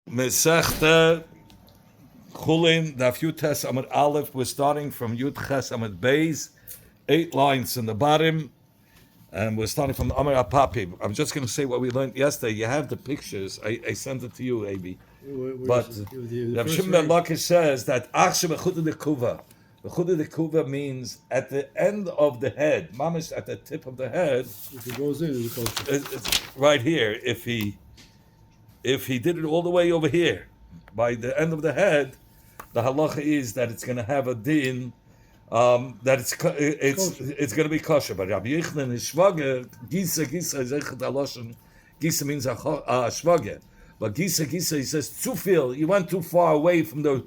Mesechta Chullin, Daf Yutes Amud Aleph. We're starting from Yud Ches Amud Beis, 8 lines in the bottom, and we're starting from Amar Apapi. I'm just going to say what we learned yesterday. You have the pictures. I sent it to you, Abi. But Rav Shimon ben Lakish says that Achshav B'chudah Dekuva. B'chudah Dekuva means at the end of the head, mamish at the tip of the head. If it goes in, It's right here. If he did it all the way over here, by the end of the head, the halacha is that it's going to have a din, that it's going to be kosher. But Rabbi Yochanan is shvager. Gisa is echet haloshen. Gisa means a shvager. But Gisa, he says too you went too far away from the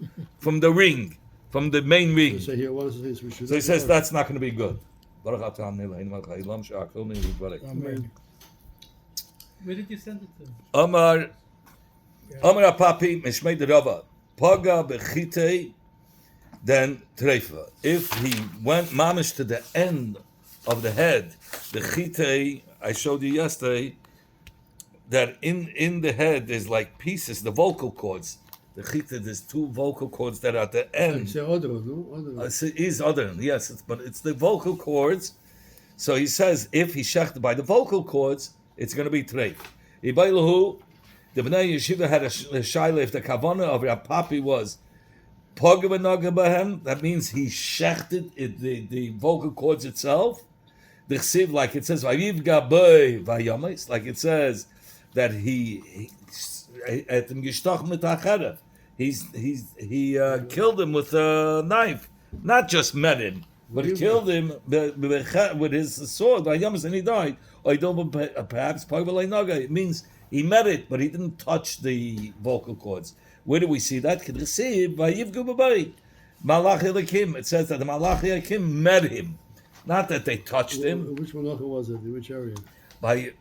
ring, from the main ring. so So he says that's not going to be good. Amen. Where did you send it to? Amar Apapi Mishmei Rava Paga Bechite then Treifa. If he went mamish to the end of the head, the chite, I showed you yesterday that in the head there's like pieces, the vocal cords. The chite, there's 2 vocal cords that are at the end. It's Other, yes, but it's the vocal cords. So he says if he shechted by the vocal cords, it's going to be treif. Ibailahu, the Bnei Yeshiva had a shaila if the kavana of Rapapi was pogavanaga, that means he shechted the vocal cords itself. The chsiv, like it says, vayivga boy vayamis, like it says that he at him gishtach mit acherev. He killed him with a knife, not just met him, but he killed him with his sword vayamis, and he died. Or perhaps it means he met it, but he didn't touch the vocal cords. Where do we see that? It says that the Malach Elikim met him, not that they touched him. Which malacha was it? Which area? By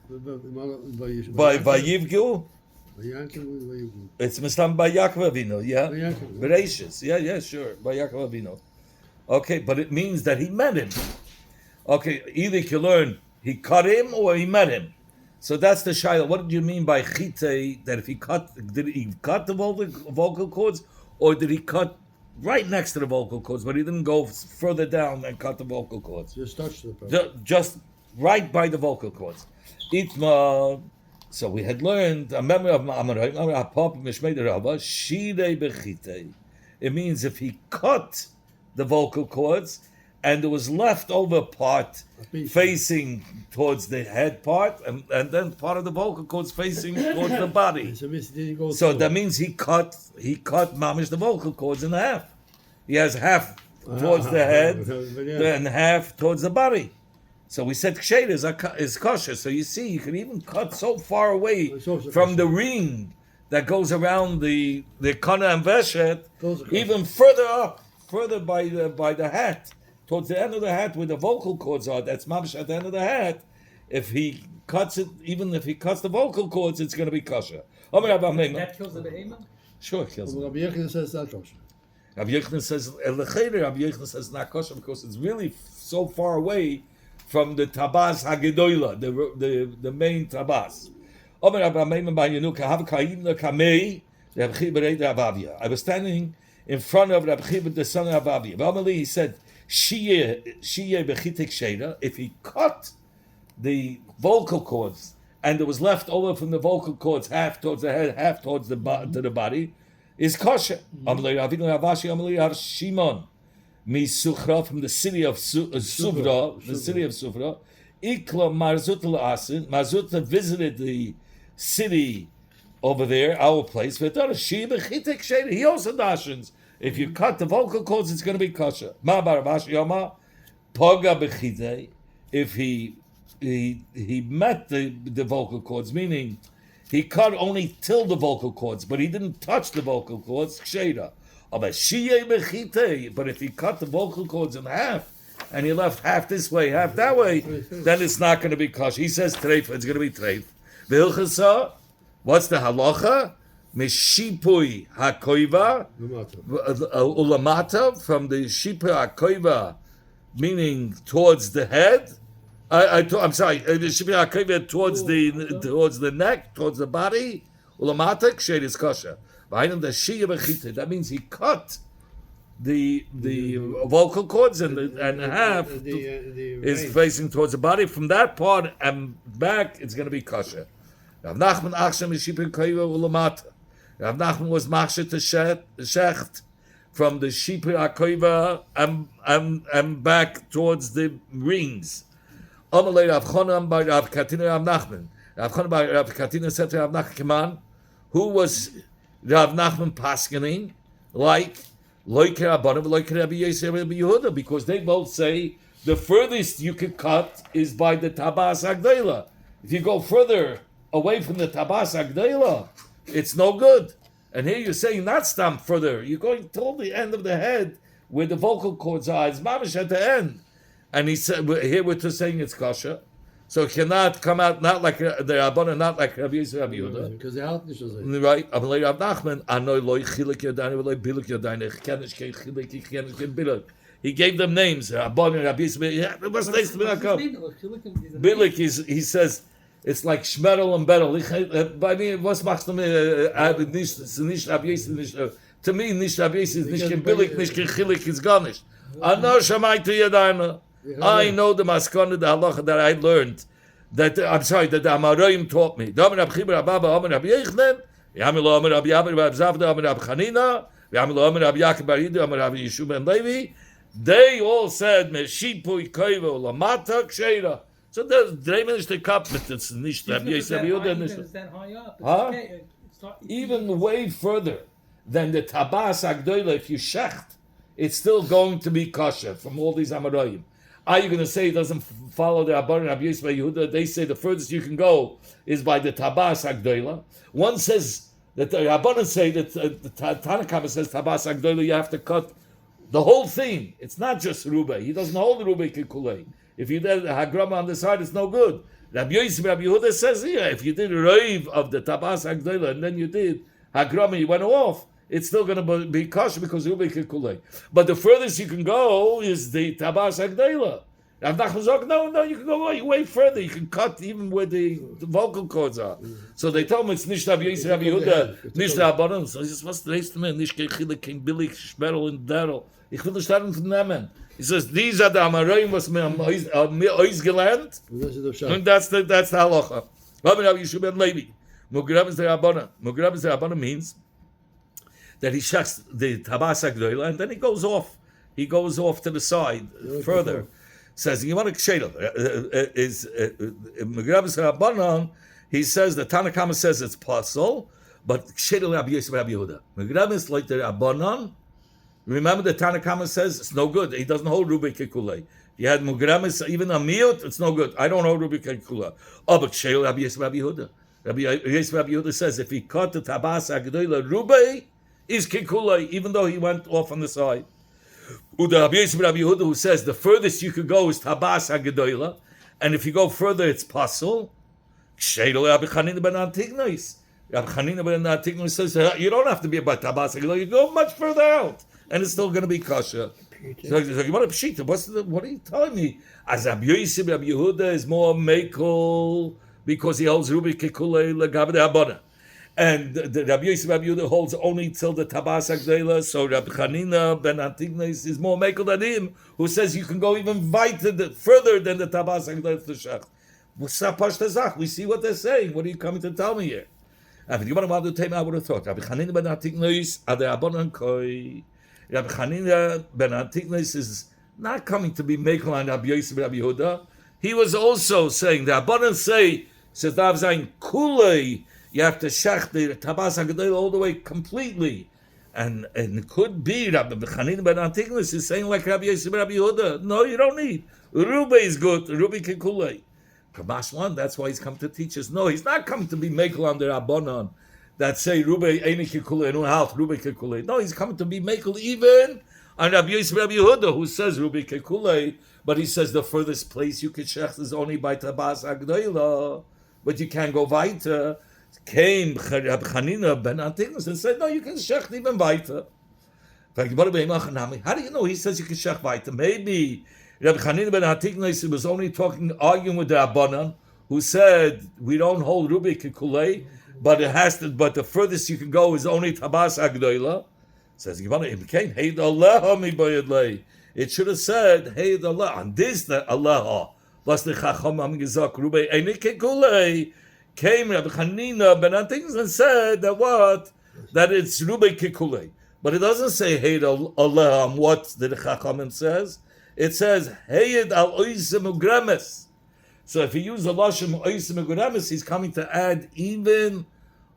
By Vayivgu? It's Mistam by Yaakov Avinu, yeah? Bereshis, yeah, sure, by Yaakov Avinu. Okay, but it means that he met him. Okay, either you can learn he cut him or he met him. So that's the shayla. What did you mean by chite? That if did he cut the vocal cords, or did he cut right next to the vocal cords, but he didn't go further down and cut the vocal cords? Just touched the just right by the vocal cords. Itma. So we had learned a memory of Ma'amaray, it means if he cut the vocal cords and there was leftover part facing towards the head part, and then part of the vocal cords facing towards the body. So that means he cut mamish the vocal cords in half. He has half towards the head and half towards the body. So we said kshed is kosher. So you see, you can even cut so far away from the ring that goes around the kana and veshet, even further by the hat. Towards the end of the hat where the vocal cords are, that's mamish at the end of the hat. If he cuts it, even if he cuts the vocal cords, it's going to be kosher. That kills the behemoth? Sure, it kills it. Rabbi Yochanan says not kosher. Rabbi Yochanan says not kosher because it's really so far away from the tabas hagedoila, the main tabas. I was standing in front of Rabbi Chiba, the son of Avavia. He said, if he cut the vocal cords and there was left over from the vocal cords half towards the head, half towards the to the body, is kosher. Shimon Misuchra from the city of Suvra, Ikla Marzuta visited the city over there, our place. He also dashens. If you cut the vocal cords, it's going to be kosher. If he met the vocal cords, meaning he cut only till the vocal cords, but he didn't touch the vocal cords, ksheda. But if he cut the vocal cords in half, and he left half this way, half that way, then it's not going to be kosher. He says treif, it's going to be treif. What's the halacha? Meshipui hakoiva ulamata, from the shipui hakoiva, meaning towards the head, I'm sorry, towards the neck, towards the body, Ulamata ksheira is kosher. V'hainim the shia b'chita. That means he cut the vocal cords and half is facing towards the body. From that part and back, it's going to be kosher. Rav Nachman achshem yishipin koiva ulamata. Rav Nachman was machsher to shecht from the shipir akoiva and back towards the rings. Amalei Rav Chonan by Rav Katina Rav Nachman. Rav Chonan by Rav Katina said to Rav Nachman, who was Rav Nachman paskening like because they both say the furthest you could cut is by the tabas agdela. If you go further away from the tabas agdela, it's no good. And here you're saying not stamp further. You're going till the end of the head where the vocal cords are. It's mamish at the end. And he said here we're just saying it's kosher. So it cannot come out not like the Rabbana, not like Rabbi Yisrael, Rabbi Yehuda. Because the out is right. Amalei Rav Nachman, Anoy loy chilik yadayne v'loy biluk yadayne. Chenish kein chilik, chenish kein biluk. He gave them names. Rabbana, Rabbi Yisrael. What's nice to be like biluk? He says it's like shmerel and beryl. By me, what's machst nish Rabbi Yisrael? To me, nish Rabbi Yisrael, nish kein biluk, nish kein chilik is garnish. Ano shamaytu yadayne. I know the maskana, the halacha that I learned, that the Amoraim taught me. They all said, Meshipui koivo lamata ksheira. So there's dreimenish the cup, but it's nicht Rabbi Yisrael. Even way further than the tabas agdoila, if you shecht, it's still going to be kosher from all these Amoraim. Are you going to say it doesn't follow the Abban and Rabbi Yisrael Yehuda? They say the furthest you can go is by the Tabas Agdoila. One says that the Rabbanan say that the Tanakama says Tabas Agdoila, you have to cut the whole thing. It's not just Rubei. He doesn't hold Rubei Kikulei. If you did Hagrama on the side, it's no good. Rabbi Yisrael Rabbi Yehuda says here, if you did Reiv of the Tabas Agdoila and then you did Hagrama, you went off, it's still going to be kosher because Rubei Kikulei. But the furthest you can go is the Tabas Agdela. Rav Nachman says, no, you can go way further. You can cut even where the vocal cords are. So they tell him it's nicht Rabbi Yisrael, Rabbi Yehuda, nicht Rabbanon. So he says, was dreist du mir? Nicht kein Chilek, kein Billig, Schmerl und Derl. Ich will nicht daran nehmen. He says, these are the Amoraim, was mir ois gelernt. And that's the halacha. Rabbi Yishuv ben Levi. Mugrab is the Rabbanon. Mugrab is the Rabbanon means that he shucks the tabas agdoila and then he goes off. He goes off to the side further. Says you want to ksheira is Megrabis Rabbanon. He says the Tanakama says it's possible, but ksheira Rabbi Yisrael Rabbi Yehuda. Megrabis like the Rabbanon. Remember the Tanakama says it's no good. He doesn't hold Rubei Kikulei. He had Megrabis even a miut. It's no good. I don't hold Rubei Kikulei. Oh, but ksheira Rabbi Yisrael Rabbi Yehuda. Rabbi Yisrael Rabbi Yehuda says if he cut the tabas agdoila Rubei is kikulei, even though he went off on the side. Uda Rabbi Yisrael Rabbi Yehuda, who says the furthest you could go is tabas hagedoila, and if you go further, it's pasul. Ksheidol Rabbi Chanina ben Antignos. Rabbi Chanina ben Antignos says you don't have to be about tabas hagedoila. You go much further out, and it's still going to be kosher. So you want to pshita? What are you telling me? As Rabbi Yisrael Rabbi Yehuda is more mekel because he holds Rubi kikulei legabe de abona. And the Rabbi Yisrael Rabbi Yehuda holds only till the Tabas Agdela. So Rabbi Chanina ben Antignos is more mekel than him, who says you can go even further than the Tabas Agdela to Shach. We see what they're saying. What are you coming to tell me here? If you want to tell me, I would have thought Rabbi Chanina ben Antignos are the Abonon Koi. Rabbi Chanina ben Antignos is not coming to be mekel on Rabbi Yisrael Rabbi Yehuda. He was also saying the Abonon say says Dav Zayin Kulei. You have to shach the tabas hagadol all the way completely, and it could be Rabbi Chanina ben Antignos is saying like Rabbi Yisrael Rabbi Yehuda. No, you don't need. Rubei is good. Rubei kikulei. Kamash one. That's why he's come to teach us. No, he's not come to be mekel on the Rabbanon that say Rubei eini kikulei no half Rubei kikulei. No, he's coming to be mekel even on Rabbi Yisrael Rabbi Yehuda, who says Rubei kikulei, but he says the furthest place you can shach is only by tabas hagadol, but you can't go weiter. Came Rabbi Chanina ben Antignos and said, no, you can shech even weiter. How do you know he says you can shech weiter? Maybe Rabbi Chanina ben Antignos was only arguing with the Rabbanan, who said, we don't hold Rubei Kikulei, but it has to. But the furthest you can go is only tabas agdoila. Says Gemara, it became Heid Allah mi bayadlei. It should have said Heid Allah on this that Allah. Was the Chacham am gesagt Rubei Einike Kulei came Rabbi Hanina ben Antings and said that what that it's Rubei Kikulei, but it doesn't say Heid Allah on what the Chacham says. It says Heid al Oisim Ugrames. So if he used the lashon Oisim Ugrames, he's coming to add even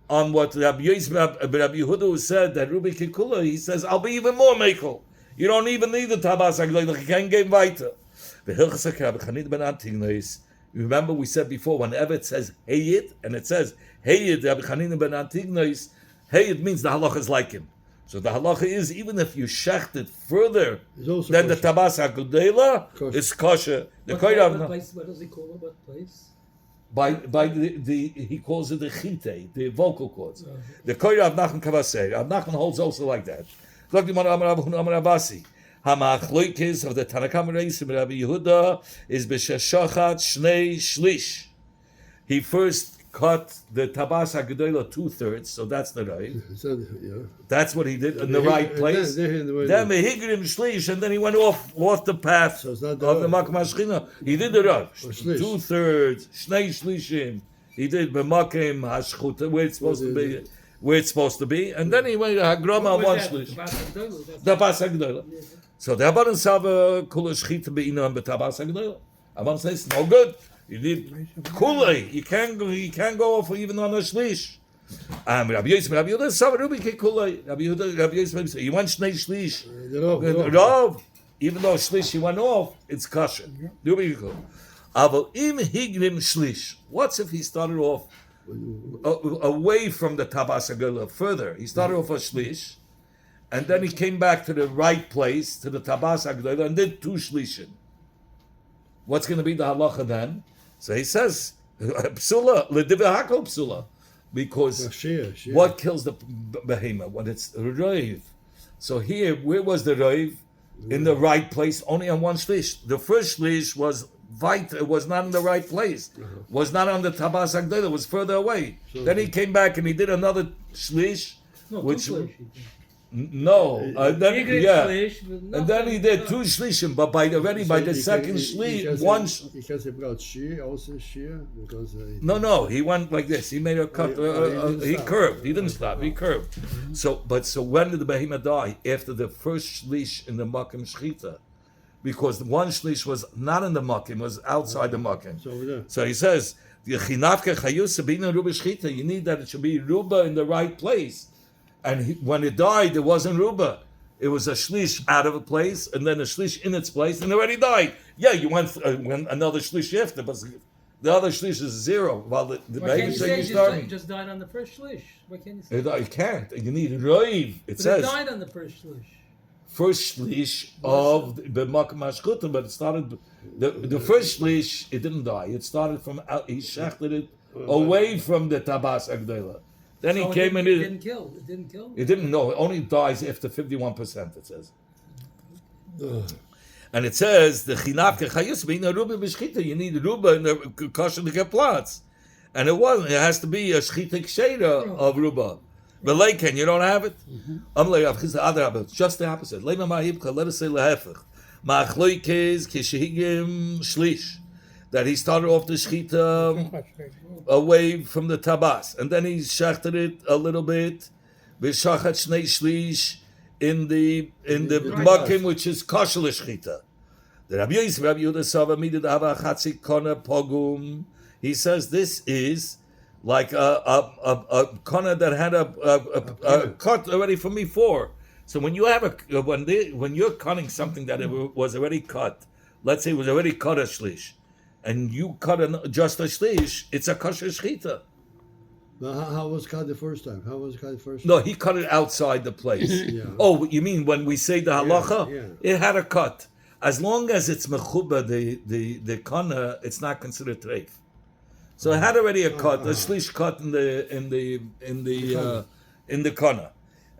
on what Rabbi Yehuda said that Rubi Kikula, he says, I'll be even more mekel. You don't even need the tabas agdoila. You can't get weiter. Remember we said before, whenever it says Hayid, and it says Hayid, Rabbi Chanina ben Antignois, Hayid means the halacha is like him. So the halacha is, even if you shecht it further than the tabas agdoila, it's kosher. What place? What does he call it? What place? By the he calls it the chite, the vocal cords. The koyer of Nachman Kavasei. Nachman holds also like that. Look, the Abasi. Hamachloikis of the Tanakam Reis Rabbi Yehuda is b'sheshachat shnei shlish. He first cut the tabas hagedola 2/3, so that's the right. That's what he did in the right place. Then mehigrim shlish, and then he went off the path of the Makom Hashchina. He did the right. 2/3, shnei shlishim. He did b'makom hashchuta where it's supposed to be, and then he went hagrama on one shlish. Tabas hagedola. So the Abban Sava kula shchita be'inam b'tabas hagedola. Abban says no good. You need kulei. You can't go for even on a shlish. Rabbi Yehuda Sava Rubi ke kulei. Rabbi Yehuda you want shnei shlish. Rav, even though shlish you went off, it's kosher. Rubi ke kulei. Aval im higrim shlish. What's if he started off away from the tabas hagedola further? He started off a shlish, and then he came back to the right place to the tabas hagedola and did 2 shlishim. What's going to be the halacha then? So he says, psula, l'divahakol psula. Because what kills the behemoth? When it's roiv. So here, where was the roiv? In the right place, only on one shlish. The first shlish was it was not in the right place. Was not on the tabas hagdolah, it was further away. So then he came back and he did another shlish, which... No, and then he did 2 shlishim, but by the second shlish, one. No, he went like this. He made a cut. He curved. He didn't stop. He curved. So when did the behemoth die? After the first shlish in the makom shchita, because the one shlish was not in the makom, was outside the makom. So he says, you need that it should be ruba in the right place. And when it died, it wasn't ruba. It was a shlish out of a place, and then a shlish in its place, and it already died. Yeah, you went another shlish after, but the other shlish is 0. While the baby saying you just died on the first shlish. Why can't you say you can't. You need roiv. It says it died on the first shlish. First shlish of the makom hashchuta, but it started the first shlish. It didn't die. It started from out. He shechted it away from the tabas agdola. Then he came and it didn't kill. It didn't know. It only dies after 51%. It says, and it says the chinavke chayus beina ruba b'shchita. You need ruba in the kosher to get plots, and it wasn't. It has to be a shchita ksheda of ruba. But leiken, you don't have it. Just the opposite. Let us say lehefich. Ma'achloikes kishehigim shlish. That he started off the shchita away from the tabas, and then he shechted it a little bit, b'shachat shnei shlish in the makom which is kosher shchita. The Rabbi Yehuda Sava midid hava chatzik kona pogum. He says this is like a kona that had a cut already from before. So when you have when you're cutting something that it was already cut, let's say it was already cut a shlish, and you cut just a shlish, it's a kosher shchita. How was cut the first time? No, he cut it outside the place. Yeah. Oh, you mean when we say the halacha? Yeah. It had a cut. As long as it's mechuba, the kana, it's not considered treif. So it had already a cut, a shlish cut in the kana.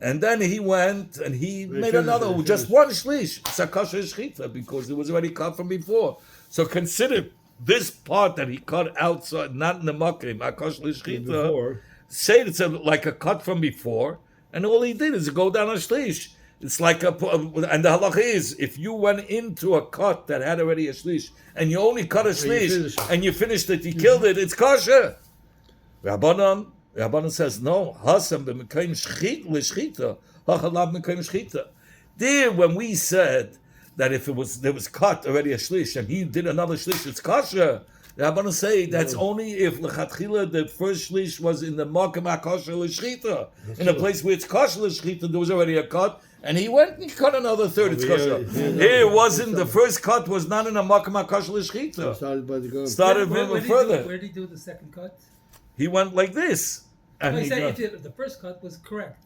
And then he went and he made another, just one shlish. It's a kosher shchita because it was already cut from before. So consider this part that he cut outside, not in the makom, a kosher shchita. say it's like a cut from before, and all he did is go down a shlish. It's like and the halacha is, if you went into a cut that had already a shlish, and you only cut a shlish, and you finished it, you killed it, it's kosher. Rabbanan says, no, hasam b'mekayim l'shchita, hachalav mekayim shchita. There, when we said that if there was cut already a shlish, and he did another shlish, it's kosher. Rabbanan say that's only if lechatchila the first shlish was in the makom hakosher l'shchita, in a place where it's kosher l'shchita, there was already a cut. And he went and he cut another third. It's kosher. Here it wasn't. The first cut was not in a makom hakosher l'shchita. Started further. Where did he do the second cut? He went like this. And he said if the first cut was correct.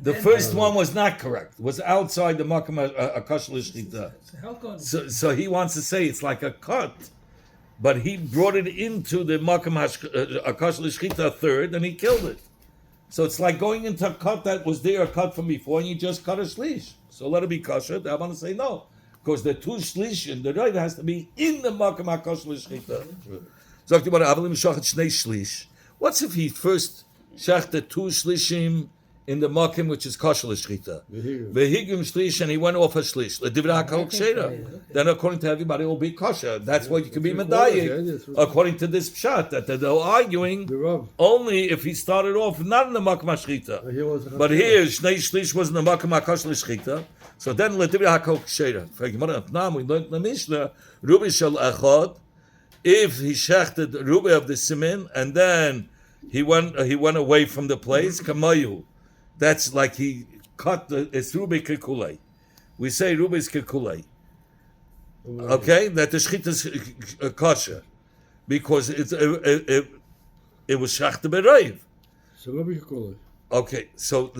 The first one was not correct. It was outside the makom hakosher l'shchita. So how come? So he wants to say it's like a cut, but he brought it into the makom hakosher l'shchita third, and he killed it. So it's like going into a cut that was there, a cut from before, and you just cut a shlish. So let it be kosher. I want to say no, because the two shlish and the right has to be in the makom hakosher l'shchita. Sagt about avalim shachet shnei shlish. What's if he first shachted two shlishim in the makom which is kosher l'shchita? Vehigim shlish, and he went off a shlish. L'divrei hakol kshera. Then according to everybody, it will be kosher. That's why you can be medayik. According to this pshat, that they're arguing only if he started off not in the makom hashchita. But here, shnei shlish was in the makom hakosher l'shchita. So then l'divrei hakol kshera. We learned in the Mishnah, rubi shel echad. If he shechted rubi of the simin and then he went away from the place, kamayu. That's like he cut it's rubi kekulei. We say rubi is kekulei. Okay, that the shchita is kosher because it was shachta b'reiv. So rubi kekulei. Okay, so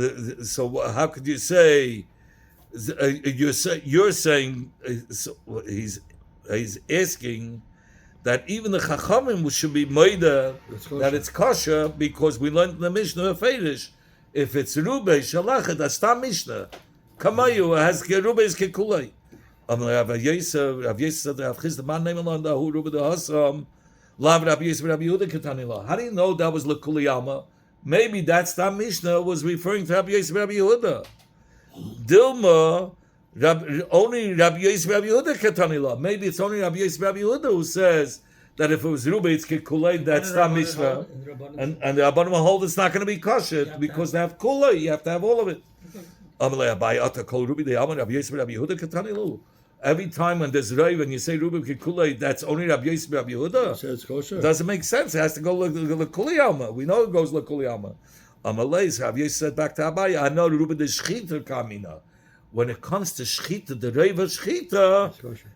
how could you say? You're saying he's asking that even the chachamim should be moida that it's kosher because we learned in the Mishnah of Fedish. If it's Rubei Shalachet, that's Tam Mishnah. Kamayu has Rubei is Kekulei. Rav Yisrael said, Rav Chizda, man name alon da hu Rubei da Hasam, Lav Rav Yisrael Rav Yehuda Ketanila. How do you know that was Lekuli Alma? Maybe that's Tam Mishnah was referring to Rav Yisrael Rav Yehuda. Dilma, only Rav Yisrael Rav Yehuda Ketanila. Maybe it's only Rav Yisrael Rav Yehuda who says that if it was Rubei, it's Kekulei, that's Tam Mishnah. And the Rabbanim hold it's not going to be kosher because they have Kulei, you have to have all of it. Every time when there's Rei, when you say Rubei Kekulei, that's only Rav Yisrael Rav Yehuda. It's kosher. Doesn't make sense. It has to go Lekuli Alma. We know it goes Lekuli Alma. Amalei, Rav Yisrael said back to Abaye, I know Rubei the Shchita Kamina. When it comes to Shchita, the Rei of Shchita,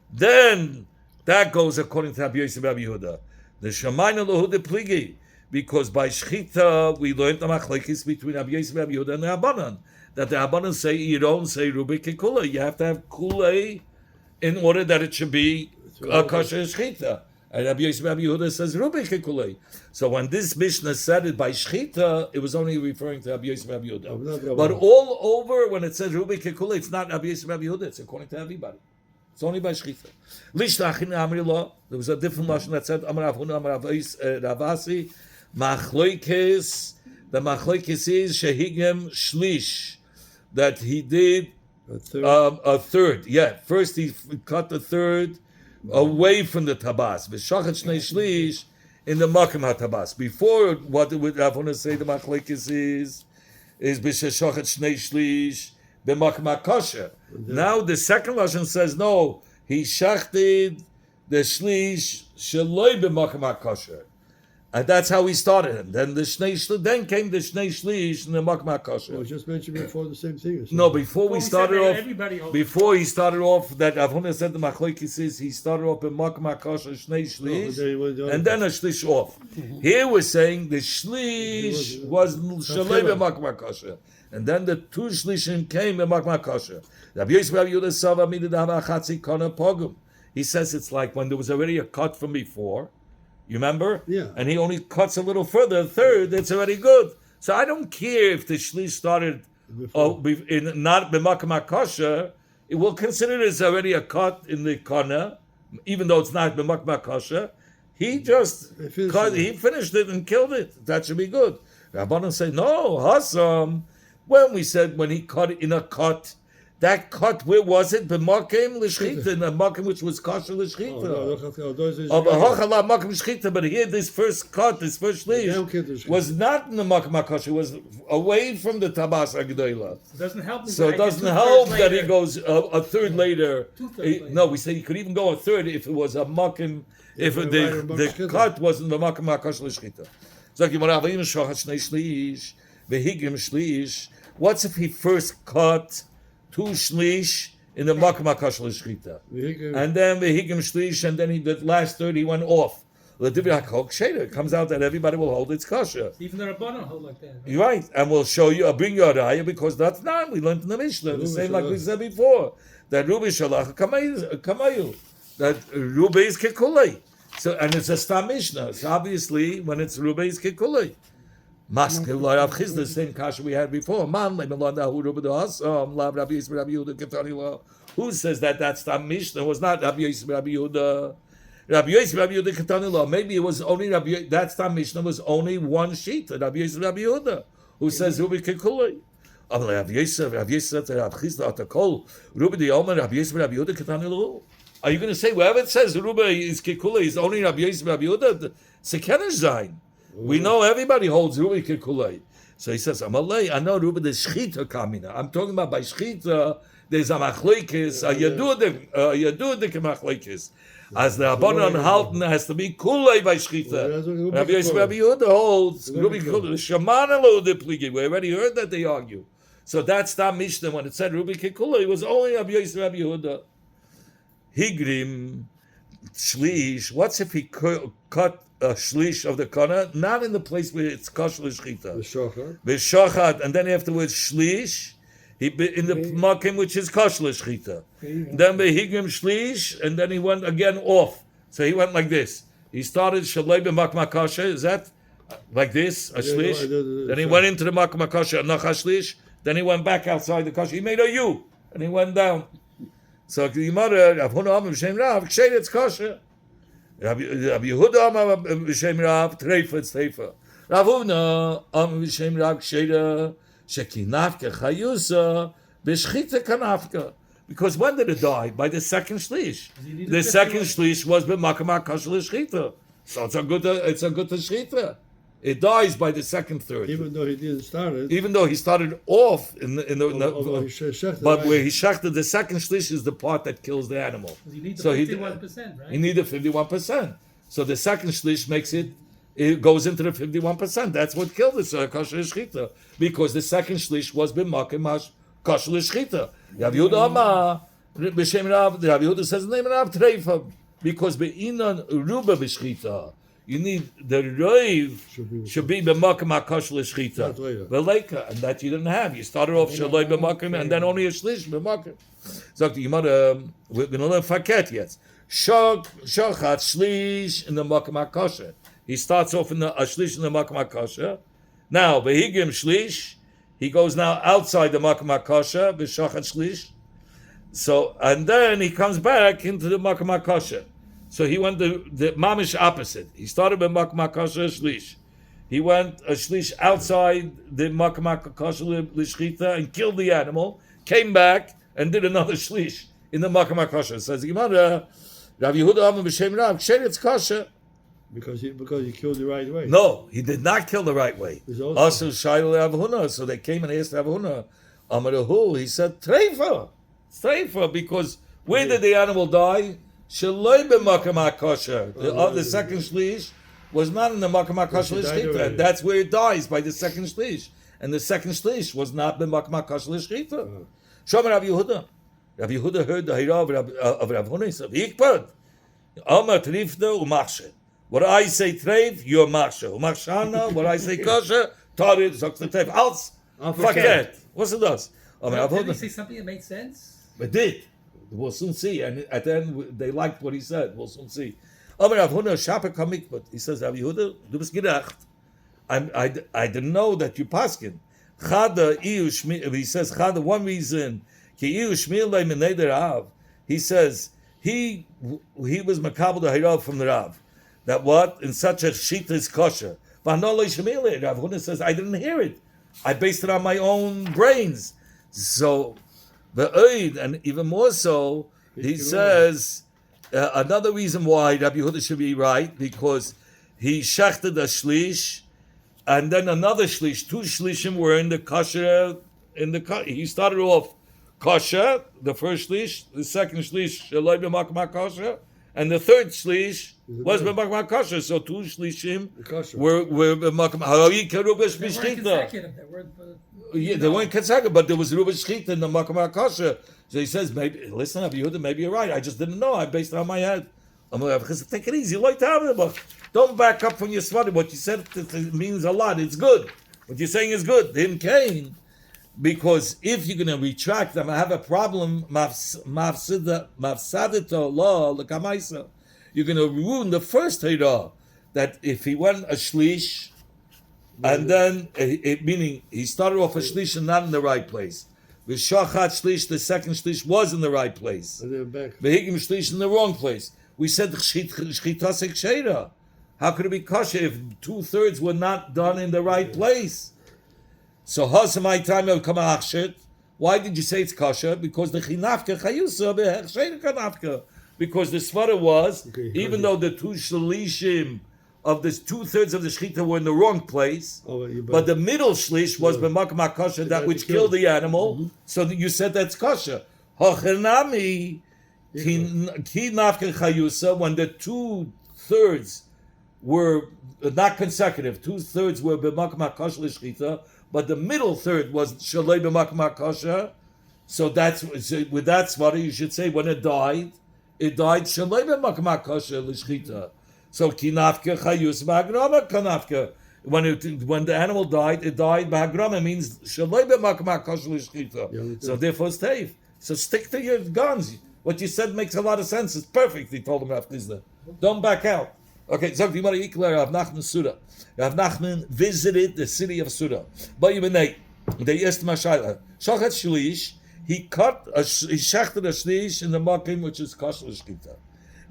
then that goes according to Rabbi Yosef Rabbi Yehuda. The Shemaina Lehuda Pligi, because by Shchita we learned the machlekes between Rabbi Yosef Rabbi Yehuda and the Rabbanan. That the Rabbanan say you don't say Rubi Kekula. You have to have Kulei in order that it should be kosher Shchita. And Rabbi Yosef Rabbi Yehuda says Rubi Kekulei. So when this Mishnah said it by Shchita, it was only referring to Rabbi Yosef Rabbi Yehuda. But all over when it says Rubi Kekulei, it's not Rabbi Yosef Rabbi Yehuda. It's according to everybody. It's only by Shchita. There was a different lashon that said Amar Avuna Amar Ravasi Machloikes. The Machloikes is Shehigem Shlish, that he did a third. Yeah, first he cut the third away from the tabas. V'shachet shnei shlish in the makom hatabas. Before, what would Avuna say the Machloikes is b'shachet shnei shlish b'makom hakosher. Now the second lashon says no, he shachted the shlish sheloi b'makom hakosher, and that's how he started him. Then the shnei shlish, then came the shnei shlish in the makom hakosher. Well, just mentioned before the same thing. No, before he started off that Avuna said the Machloikes is he started off in makom hakosher shnei shlish, and then a shlish off. Here we're saying the shlish was sheloi b'makom hakosher. And then the two shlishim came in Makom HaKosher. Rabbi Yosef Rabbi Yehuda Sava Midid Hava Chatzi Kana Pogum. He says it's like when there was already a cut from before. You remember? Yeah. And he only cuts a little further, a third, it's already good. So I don't care if the shlish started in not b'makom hakosher. It will consider it as already a cut in the kana, even though it's not b'makom hakosher. He just he finished it and killed it. That should be good. Rabbanan say, no, Hassam. When we said when he cut it in a cut, that cut, where was it? B'makim l'shchita, in a makim which was kosher l'shchita. But here, this first cut, this first shlish, was not in the makim kosher. It was away from the tabas agdoila. It doesn't help. So it doesn't help that he goes a third later. No, we say he could even go a third if it was a makim, if the cut wasn't the makim kosher l'shchita. So what's if he first cut 2 shlish in the makom hakosher l'shchita, and then v'higim shlish, and then he the last 30 he went off? It comes out that everybody will hold its kosher. Even the Rabbanon hold like that. Right? You're right, and we'll show you. I'll bring you a raya because that's not. We learned in the Mishnah the same like we said before that Rubi shalach kamayu, that Rubi is kekulei. So and it's a stam Mishnah. So obviously when it's Rubi is kekulei. Maskil Rav Chizda, the same kasha we had before. Who says that that's the Mishnah? It was not Rabbi Yosef Rabbi Yehuda. Rabbi Yosef Rabbi Yehuda Ketani Law. Maybe it was only Rabbi. That's the Mishnah was only one sheet. Rabbi Yosef Rabbi Yehuda, who says Rubi Kekulei. Rabbi Yosef said to Rav Chizda Atakol Rubi the Omer Rabbi Yosef Rabbi Yehuda Ketani Law. Are you going to say wherever it says Rubi is Kekulei is only Rabbi Yosef Rabbi Yehuda? Sekenish Zayin. We know everybody holds Rubi Kekulei. So he says, Amalei, I know Rubi the Shchita Kamina. I'm talking about by Shchita, there's a Machlekes, a Yadudik Machlekes. As the Rabbanon Halton has to be Kulei by Shchita. Rabbi Yosef Rabbi Yehuda holds Rubi Kekulei. Shamana lo de Pligi. We already heard that they argue. So that's the Mishnah. When it said Rubi Kekulei, it was only Rabbi Yosef Rabbi Yehuda. Higrim, Shlish, what's if he cut a shlish of the kana, not in the place where it's kosher l'shchita. V'shachad, and then afterwards shlish, he in the makim which is kosher l'shchita. Then v'higim shlish, and then he went again off. So he went like this. He started shalei b'makim kosher. Is that like this a shlish? Then he went into the makim kosher, anach shlish. Then he went back outside the kosher. He made a U, and he went down. So the mother Rav Huna Amar B'Shem Rav Ksheir it's kosher. Rabbi Yehuda Amar B'Shem Rav Treifa it's treifa. Rav Huna Amar B'Shem Rav Ksheira Shekinafka Chayusa B'Shchita Kanafka. Because when did it die? By the second shlish. The second shlish was b'makam kosher l'shchita. So it's a good shchita. It dies by the second third. Even though he didn't start it. Even though he started off in the but where he shechted, the second shlish is the part that kills the animal. You need the 51%, right? You need the 51%. So the second shlish makes it goes into the 51%. That's what killed it, kosher l'shchita. Because the second shlish was b'makim kosher l'shchita. Rav Yehuda Amar b'Shem Rav. Rav Yehuda says the name of Rav Treifa because be'inan ruba b'shchita. You need the rave should be b'makim kosher l'shchita. V'leika, and that you didn't have. You started off shaloi b'makim and then only a shlish b'makim. So the Gemara we're going to learn faket yet. Shochat shlish in the makim kosher. He starts off in the shlish in the makim kosher. Now v'higim shlish. He goes now outside the makom kosher b'shachat shlish. So and then he comes back into the makom kosher. So he went the mamish opposite. He started with makom kosher shlish. He went a shlish outside the makom kosher l'shchita and killed the animal. Came back and did another shlish in the makom kosher. Says the Gemara, Rav Yehuda Amar B'Shem Rav Ksheir it's kosher. Because he killed the right way. No, he did not kill the right way. Also, Shaila Rav Huna. So they came and asked Rav Huna, Amarahu. He said, Treifa. It's Treifa because where did the animal die? Shaloi b'makom kosher. The second shlish was not in the makom kosher l'shchita. That's where it dies by the second shlish. And the second shlish was not b'makom kosher l'shchita. Shomer Rav Yehuda. Rav Yehuda heard the hira of Rav Huna. He said, Yikpad. Amar trifta u'machshe. What I say treif, you're marsha. Marshana, what I say kosher, tarid, zok the treif. I'll forget. What's it does? Did he say something that made sense? It did. We'll soon see. And at the end, they liked what he said. We'll soon see. He says, Rav Yehuda, du bist gerecht. I didn't know that you paskin. He says, Chada, one reason, he says, he was makabel the hirav from the Rav. That what? In such a shita is kosher. Rav Huna says, I didn't hear it. I based it on my own brains. So, and even more so, he says, another reason why Rabbi Yehuda should be right, because he shechted a shlish, and then another shlish, 2 shlishim were in the kasher, he started off kasher, the first shlish, the second shlish, shaloi b'makma kasher, and the third shlish was b'makma kasher, so 2 shlishim were b'makma, they weren't consecutive, but there was Ruba Shchita in the Makam HaKasha. So he says, maybe, listen, Rabbi Yehuda, maybe you're right. I just didn't know. I based it on my head. I'm like, take it easy. Don't back up from your svara. What you said means a lot. It's good. What you're saying is good. Him Cain, because if you're going to retract them, I have a problem. Mafsadito law l'kamaisa. You're going to ruin the first Torah. That if he went a shlish, and then, meaning he started off a shlish and not in the right place. V'shachat shlish, the second shlish was in the right place. V'higim shlish in the wrong place. We said shchitasek sheira. How could it be kosher if 2/3 were not done in the right place? So hasamai time el kamachshet. Why did you say it's kosher? Because the chinafka chayusa be'hechsheira kanafka. Because the svara was, even though the 2 shlishim of this 2/3 of the shechita were in the wrong place, but the middle shlish was b'makam hakosher, that which killed the animal. So you said that's kosher. Hochenami ki nafke chayusa, when the 2/3 were not consecutive, 2/3 were b'makam hakosher l'shechita, but the middle third was shalei b'makam hakosher. So that's with that svara you should say when it died shalei b'makam hakosher l'shechita. So kinafka chayus b'hagrama kanafka. When the animal died, it died b'hagrama, means shaloi b'makam hakosher l'shechita. So therefore it's safe. So stick to your guns. What you said makes a lot of sense. It's perfect. He told him Rav Chisda. Don't back out. Okay, so Rav Nachman Suda. Rav Nachman visited the city of Suda. They asked Mashayla. Shachat shlish. He shechted a shlish in the makim which is kosher l'shechita.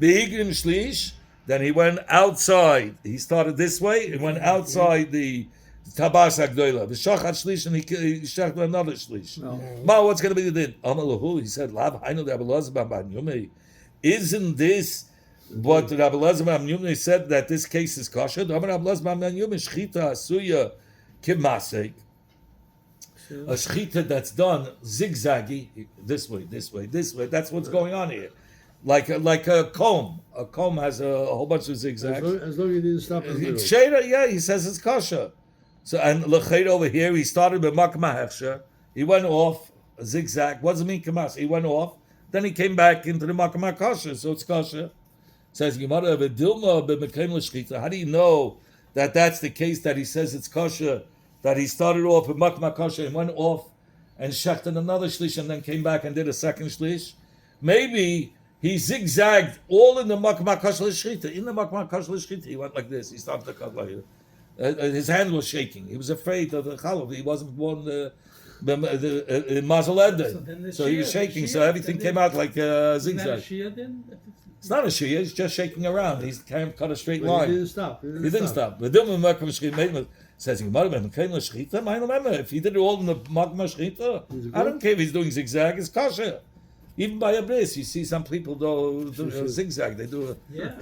V'higrim shlish. Then he went outside. He started this way. He went outside the tabas agdoila. The shachat shlish, and he shached another shlish. Ma, what's going to be the din? Amalahu. He said, "Lav hainu Rabbi Elazar ben Yumei." Isn't this what Rabbi Elazar ben Yumei said that this case is kosher? Rabbi Elazar ben Yumei shchita asuya kimasek. A shchita that's done zigzaggy, this way, this way, this way. That's what's going on here. Like a comb. A comb has a whole bunch of zigzags. As long as you didn't stop in the middle. Sheda, yeah, he says it's kosher. So, and L'chayr over here, he started with makma hechsher. He went off a zigzag. What does it mean, kamas? He went off. Then he came back into the makma kosher, so it's kosher. Says Gemara, how do you know that that's the case that he says it's kosher? That he started off with makma kosher and went off and shechted another shlish and then came back and did a second shlish? Maybe he zigzagged all in the makma kosher l'shchita. In the makma kosher l'shchita, he went like this. He started to cut like here. His hand was shaking. He was afraid of the chalav. He wasn't born the mazel eder. So he was shaking. So everything came out like a zigzag. It's not a shia. He's just shaking around. He can't cut a straight line. He didn't stop. He didn't stop. Says if he did it all in the makma shchita, I don't care if he's doing zigzag. It's kosher. Even by a bris, you see some people do zigzag. They do,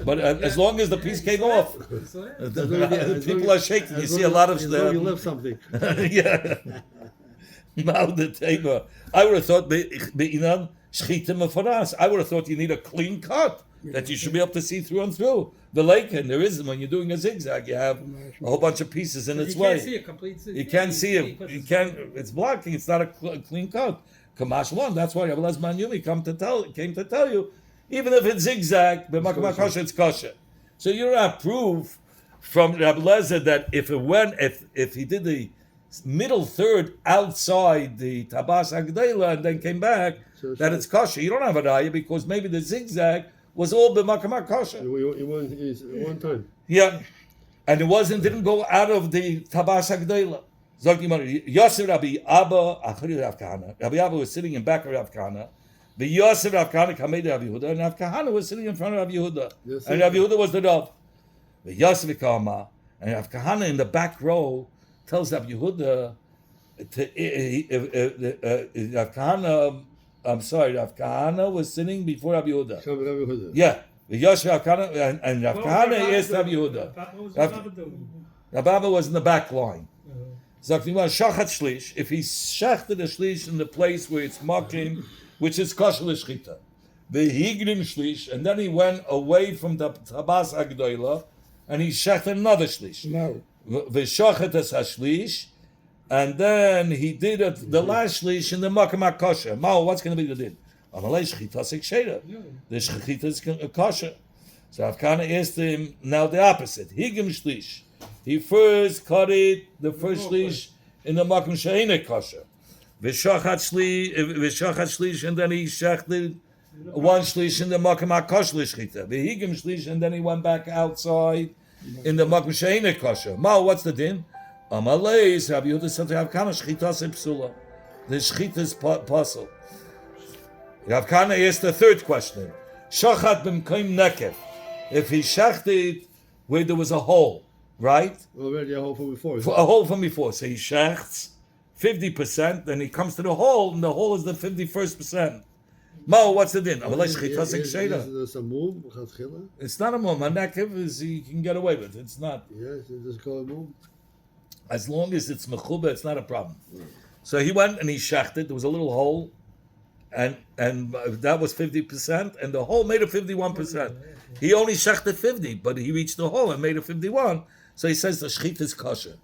but as long as the piece came off, the people are shaking. You see a lot of them. You left something. Yeah. Now the table. I would have thought for us. I would have thought you need a clean cut that you should be able to see through and through. The lake, and there isn't. When you're doing a zigzag, you have a whole bunch of pieces in its way. You can't see a complete zigzag. You can't see it. You can't. It's blocking. It's not a clean cut. Kamash one. That's why Rabbi Elazar ben Yumi came to tell you, even if it's zigzag, it's kosher. So you don't have proof from Rabbi Elazar that if he did the middle third outside the tabas agdela and then came back, that it's kosher. You don't have an ayah because maybe the zigzag was all b'makam kosher. It was one time. Yeah, and didn't go out of the tabas agdela. Yosef Rabbi Abba, Rav Kahana. Rabbi Abba was sitting in back of Rav Kahana. The Yosef Rav Kahana came to Rav Yehuda, and Rav Kahana was sitting in front of Rav Yehuda. And Rav Yehuda was the Rav. The Yosef Kama, And Rav Kahana in the back row tells Rav Yehuda Rav Kahana. I'm sorry, Rav Kahana was sitting before Rav Yehuda. Come Rabbi Yehuda. Yeah, Yosh Rav Kahana and Rav Kahana is Rav Yehuda. What was Rav- Rabbi doing? Rav Abba was in the back line. Sagt ihm, shachat shlish. If he shachted a shlish in the place where it's mocking, which is kosher l'shchita, the higrim shlish, and then he went away from the tabas agdoila, and he shachted another shlish. No. The shachat as hashlish, and then he did it, the last shlish in the makom kosher. Mao, what's going to be the din? Amalei shchita seksheda. The shchita is kosher. So Rav Kahana asked him now the opposite. Higrim shlish. He first cut it, the first shlish in the makom she'eina kosher. V'shachat shlish, and then he shechted one shlish in the makom kosher l'shchita. V'higim shlish, and then he went back outside in the makom she'eina kosher. Mao, what's the din? Amalei, Rabbi Yehuda said to Rav Kahana, shchita se psula. The shchita is puzzle. Rav Kahana asked the third question. Shachat b'mkoim nekev. If he shechted where there was a hole, right? Already a hole from before. A hole from before. So he shechts 50%, then he comes to the hole, and the hole is the 51st%. Mo, what's the din? Is a mum, chatchila? It's not a mum. A nekev is he can get away with. It's not. Yes, it is called a mum. As long as it's mechuba, it's not a problem. So he went and he shechted. There was a little hole, and that was 50%, and the hole made it 51%. He only shechted 50, but he reached the hole and made it 51. So he says the shchita is kosher.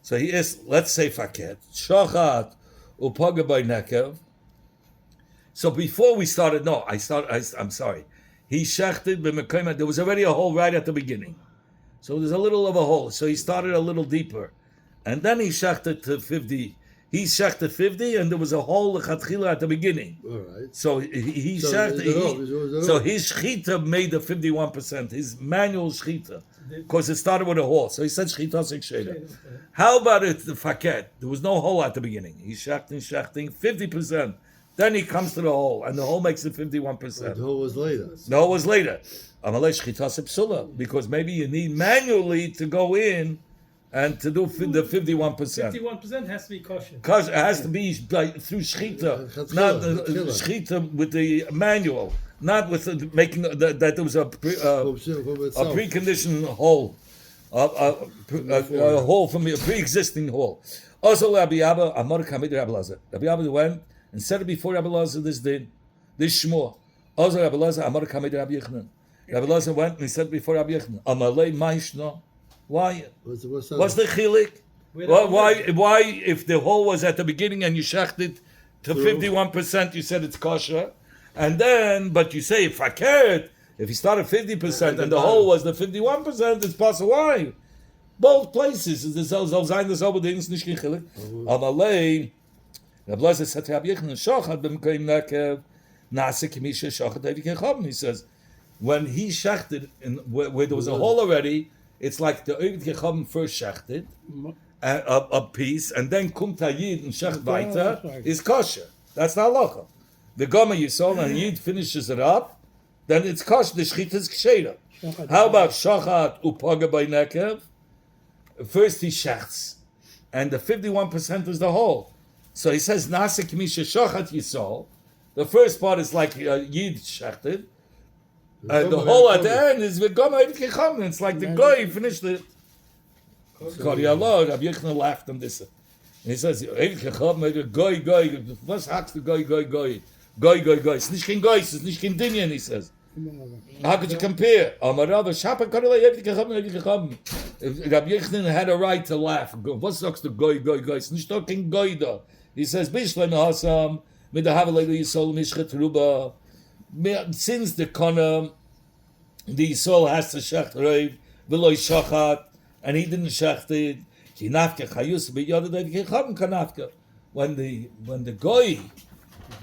So he is, let's say faket, shachat upaga by nekev. So before we started, I'm sorry. He shechted b'mekayim. There was already a hole right at the beginning. So there's a little of a hole. So he started a little deeper. And then he shechted to 50. He shechted 50, and there was a hole lechatchila at the beginning. All right. So he So shechted. So his shchita made the 51%. His manual shchita, because it started with a hole. So he said shchita seksheda. How about it? The faket. There was no hole at the beginning. He's shechting 50%. Then he comes to the hole, and the hole makes it 51%. The hole was later. No, it was later. Amalei shchita sepsula, because maybe you need manually to go in and to do the 51%. 51% has to be kosher. Because it has to be through shchita, not shchita with the manual, not with making that there was a preconditioned hole, a hole from a pre-existing hole. Also, Rabbi Abba, Amar Kamid Rabbi Lazar. Rabbi Abba went and said it before Rabbi Lazar this shmur. Also, Rabbi Lazar, Amar Kamid Rabbi Yechanan. Rabbi Lazar went and he said before Rabbi Yechanan, Amalei Maishna. Why? What's the chilik? Why, if the hole was at the beginning and you shechted to 51%, you said it's kosher, and then, but you say fakert, if you started 50% and the hole was the 51%, it's possible. Why? Both places. It's sein das aber Ding ist nicht chilik. Amalei, Rabbi Lazar said to Rabbi Yechanan, shachat b'mkoim nekev nase kimisha shachat evik echam. He says, when he shechted where there was a hole already, it's like the Ovid Kechavim first shechted a piece, and then Kum Tayyid and Shecht Weiter is kosher. That's the halacha. The Goma Yisol and Yid finishes it up, then it's kosher. The Shechita is Ksheda. How about Shachat Upaga by Nekev? First he shechts, and the 51% is the whole. So he says Nasa Kmisha Shachat Yisol. The first part is like Yid shechted. And the whole at the end is V'goma Evit Kechavim. It's like the guy finished it. Rabbi Yechanan laughed on this. And he says, Evit Kechavim, guy. What's hacks the guy? Guy. It's nicht kein guy, it's nicht kein Dinyan, he says. How could you compare? Rabbi Yechanan had a right to laugh. What sucks the guy? It's nicht kein guy da. He says, Bishleim Hasam, mit der Havelele Yisol Mishchet Ruba. Since the Kana, the soul has to shecht reiv, v'loy shachat, and he didn't shecht it. Kinafke chayus b'yada devkechavim kanafke. When the goy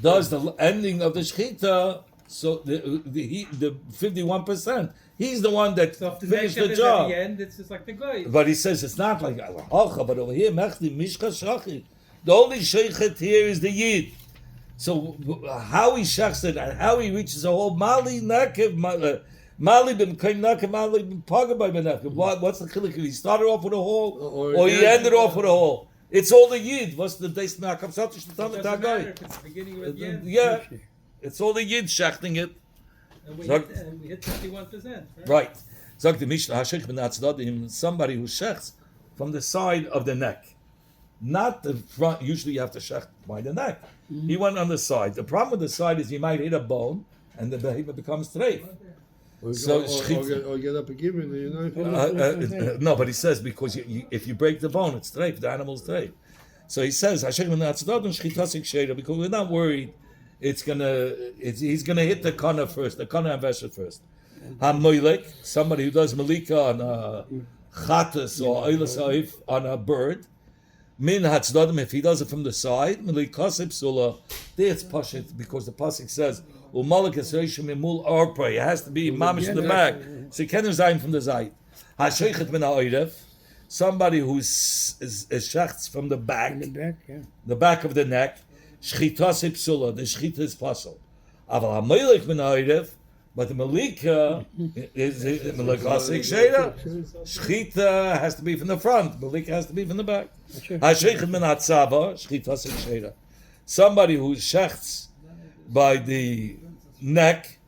does the ending of the shechita, so the 51%, he's the one that finished the job. At the end, it's just like the guy. But he says it's not like halacha. But over here, mechti mishka shachit. The only shechet here is the yid. So how he shechs it and how he reaches a whole mali nekev Mali bim kain nak, mali bim paga by benak. What's the chilik? He started off with a hole, or he ended off with a hole. It's all the yid. What's the days nakam satish the It doesn't matter if it's the beginning or the end. Yeah, it's all the yid shachting it. And we hit 51%. Right. Zog the Mishnah Hashich ben Atzdadim, somebody who shechts from the side of the neck, not the front. Usually you have to shecht by the neck. He went on the side. The problem with the side is you might hit a bone and the behemoth becomes treif. So or get up and give it. no, but he says because if you break the bone, it's treif. The animal's treif. So he says Hashich ben Atzdadim shchitasik sheira, because we're not worried. He's gonna hit the kana first, the kana investor first. Ha-moilek, somebody who does malika on a chatas or oilas on a bird. Min hatzdadim, if he does it from the side, malikasib sula, there it's pashit, because the pasuk says, umalik esreishim imul arpay, it has to be mamish in the back. So you can't resign from the side. Ha-sheichet min ha-oirev, somebody who's is shechts from the back, the back of the neck, shchitasib sula, the shchita is pasul. Aval ha-moilek min ha-oirev, but the malika is malikasik sheira. Shchita has to be from the front. Malika has to be from the back. Hashechet min hatzava shchitasik sheira. Somebody who shechts by the neck.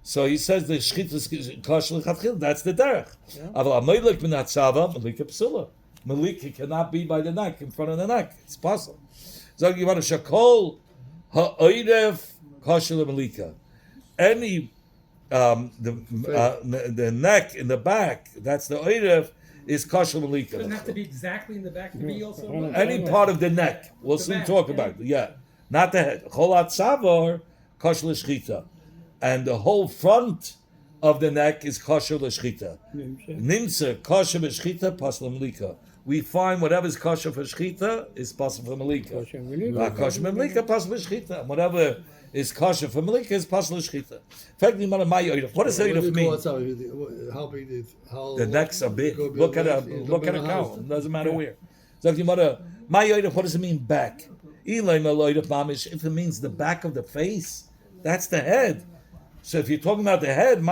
So he says the shchita kosher lechatchil. That's the derech. Aval amaylik min hatzava malika psula. Malika cannot be by the neck, in front of the neck. It's possible. So you want to shakol ha'oirev kosher malika. Any the neck in the back, that's the oirev, is kosher malika. It doesn't have to be exactly in the back to be also. Any part of the neck, we'll soon talk about it. Yeah, not the head. Cholat savar kosher l'shchita, and the whole front of the neck is kosher l'shchita. Nimsa kosher l'shchita pasla malika. We find whatever is kosher for shchita is possible for malika. Kosher malika pasla shchita. Whatever is kosher for malika is pasla shchita. What does oirev mean? How big is The necks are big. Look at a cow. It doesn't matter where. So what does it mean back? If it means the back of the face, that's the head. So if you're talking about the head,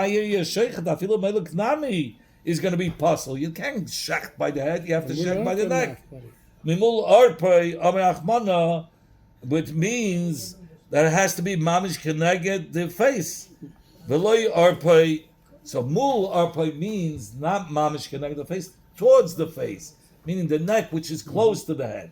is going to be puzzle. You can't shecht by the head. You have to shecht by the neck. Mimul arpei amachmana, which means that it has to be mamish keneged the face. Veloy arpei. So mul arpei means not mamish keneged the face, towards the face, meaning the neck, which is close to the head.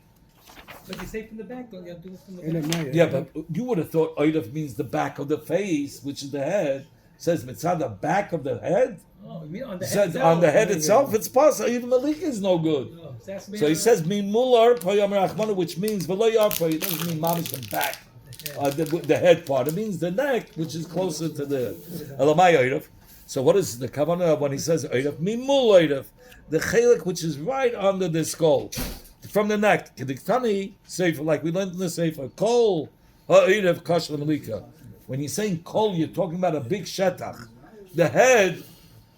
But you say from the back, don't you have to do it from the back? Yeah, but you would have thought oirev means the back of the face, which is the head. It says mitzvah the back of the head. Oh, you mean on the head Said itself? on the head itself, it's possible. Even malika is no good. Oh, So he says mimul arpei amrachmana, which means veloy arpei. It doesn't mean mamish the back, the head part. It means the neck, which is closer to the elamai oirev. So what is the kavanah when he says oirev? Mimul oirev, the chelik which is right under the skull, from the neck. Kediktani sefer, like we learned in the sefer, kol ha'oirev kosher malika. When you're saying kol, you're talking about a big shetach. The head,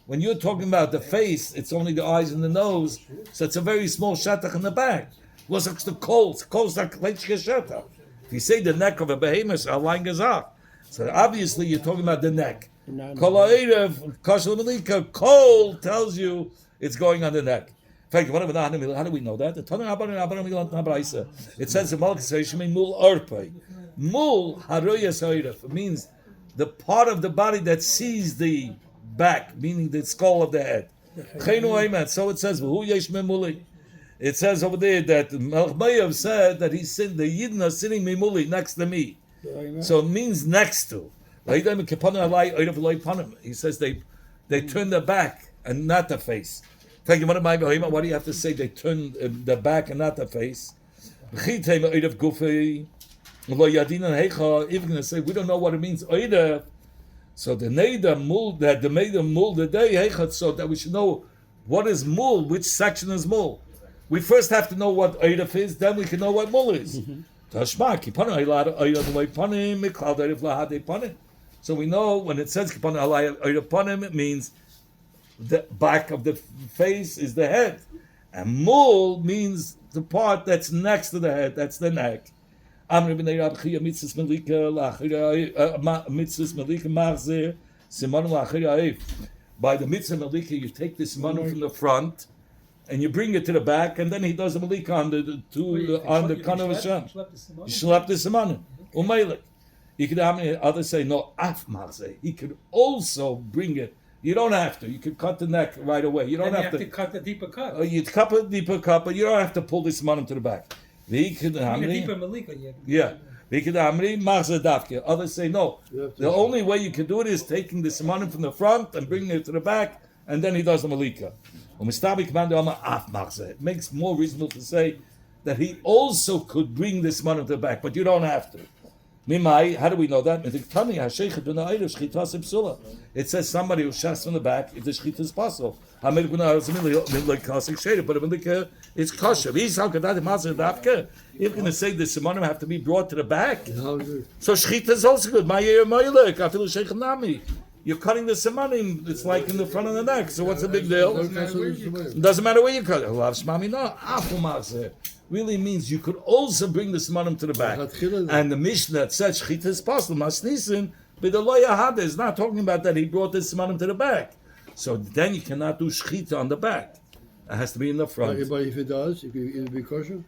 when you're talking about the face, it's only the eyes and the nose, so it's a very small shetach in the back. What's the kol? Kol's like shetach. If you say the neck of a behemoth, alaying gazak. So obviously you're talking about the neck. Kol ha'oirev kosher malika. Kol tells you it's going on the neck. In fact, how do we know that? It says in Malach mul arpei. Mul haroyas oirev. It means the part of the body that sees the back, meaning the skull of the head. So it says, it says over there that Melech Mayav said that the Yidden are sitting mimuli, next to me. So it means next to. He says they turn the back and not the face. What do you have to say? They turn the back and not the face. Even gonna say we don't know what it means either. So the neder mul that the neder mul the day so that we should know what is mul, which section is mul. We first have to know what eidef is, then we can know what mul is. So we know when it says it means the back of the face is the head, and mul means the part that's next to the head, that's the neck. Simanim la'achir ha'if. By the mitzvah malika, you take the simanim from the front, and you bring it to the back, and then he does the malika on the kind of Hashem. You shlep the simanim. Umeilik. You could have others say no af machzeh. He could also bring it. You don't have to. You could cut the neck right away. You don't Then have you have to cut the deeper cut. You cut a deeper cut, but you don't have to pull this simanim to the back. You need a deeper malika. Yeah. Others say no. The only way you can do it is taking the simanim from the front and bringing it to the back, and then he does the malika. It makes more reasonable to say that he also could bring the simanim to the back, but you don't have to. How do we know that? It says somebody who shas from the back if the shechita is possible. But a malika is kosher. If you're going to say the simanim have to be brought to the back, so shechita is also good. You're cutting the simanim, it's like in the front of the neck, so what's the big deal? It doesn't matter where you cut it. Really means you could also bring the simanim to the back. And the Mishnah that says shechita is possible, masnisin, but the lawyer had is not talking about that he brought the simanim to the back. So then you cannot do shechita on the back. It has to be in the front. But if it does, it'll be kosher?